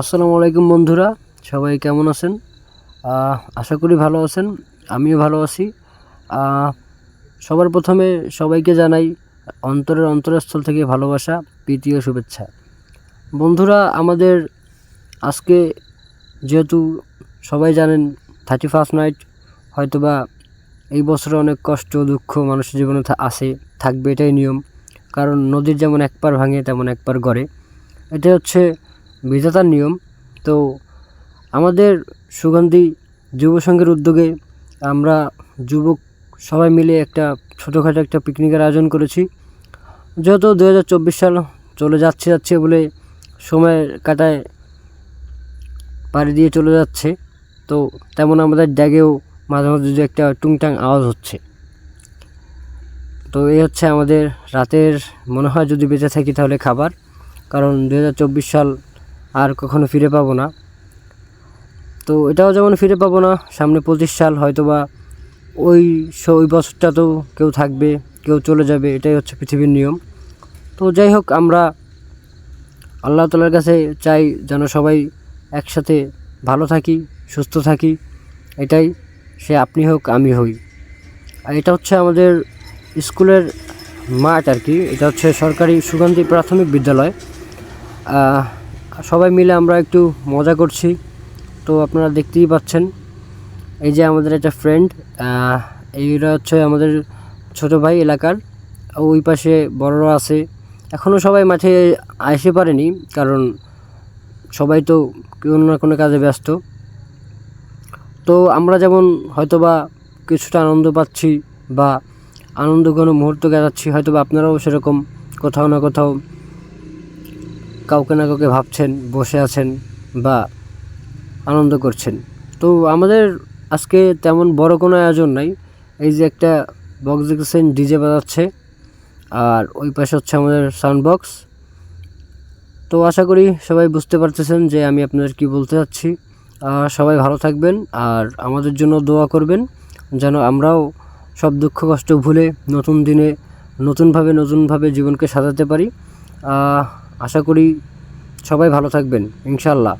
আসসালামু আলাইকুম বন্ধুরা, সবাই কেমন আছেন? আশা করি ভালো আছেন। আমিও ভালো আছি। সবার প্রথমে সবাইকে জানাই অন্তরের অন্তরস্থল থেকে ভালোবাসা, প্রীতি ও শুভেচ্ছা। বন্ধুরা, আমাদের আজকে যেহেতু সবাই জানেন 31st নাইট, হয়তোবা এই বছরে অনেক কষ্ট দুঃখ মানুষের জীবনে আসে, থাকবে, এটাই নিয়ম। কারণ নদীর যেমন একবার ভাঙে তেমন একবার গড়ে, এটা হচ্ছে বিধাতার নিয়ম। তো আমাদের সুগন্ধি যুব সংঘের উদ্যোগে আমরা যুবক সবাই মিলে একটা ছোটোখাটো একটা পিকনিকের আয়োজন করেছি। যেহেতু 2024 সাল চলে যাচ্ছে বলে সময় কাটায় পাড়ি দিয়ে চলে যাচ্ছে, তো তেমন আমাদের ড্যাগেও মাঝে মাঝে যে একটা টুংটাং আওয়াজ হচ্ছে। তো এই হচ্ছে আমাদের রাতের, মনে হয় যদি বেঁচে থাকি তাহলে খাবার, কারণ 2024 সাল আর কখনো ফিরে পাবো না। তো এটাও যেমন ফিরে পাবো না, সামনে 25 সাল হয়তোবা ওই বছরটা তো কেউ থাকবে, কেউ চলে যাবে, এটাই হচ্ছে পৃথিবীর নিয়ম। তো যাই হোক, আমরা আল্লাহ তাআলার কাছে চাই যেন সবাই একসাথে ভালো থাকি, সুস্থ থাকি। এটাই, সে আপনি হোক আমি হই। আর এটা হচ্ছে আমাদের স্কুলের মাঠ আর কি। এটা হচ্ছে সরকারি সুগন্ধি প্রাথমিক বিদ্যালয়। সবাই মিলে আমরা একটু মজা করছি। তো আপনারা দেখতেই পাচ্ছেন, এই যে আমাদের একটা ফ্রেন্ড, এইটা হচ্ছে আমাদের ছোট ভাই এলাকার। ওই পাশে বড়রা আছে, এখনও সবাই মাঠে আসতে পারেনি, কারণ সবাই তো কোনো না কোনো কাজে ব্যস্ত। তো আমরা যেমন হয়তোবা কিছুটা আনন্দ পাচ্ছি বা আনন্দ কোনো মুহূর্ত কাটাচ্ছি, হয়তোবা আপনারাও সেরকম কোথাও না কোথাও কাউকে না কাউকে ভাবছেন, বসে আছেন বা আনন্দ করছেন। তো আমাদের আজকে তেমন বড় কোনো আয়োজন নাই। এই যে একটা বক্স দেখতেছেন, ডিজে বাজাচ্ছে, আর ওই পাশে হচ্ছে আমাদের সাউন্ড বক্স। তো আশা করি সবাই বুঝতে পারতেছেন যে আমি আপনাদের কি বলতে চাচ্ছি। সবাই ভালো থাকবেন আর আমাদের জন্য দোয়া করবেন, যেন আমরাও সব দুঃখ কষ্ট ভুলে নতুন দিনে নতুনভাবে জীবনকে সাজাতে পারি। আশা করি সবাই ভালো থাকবেন, ইনশাআল্লাহ।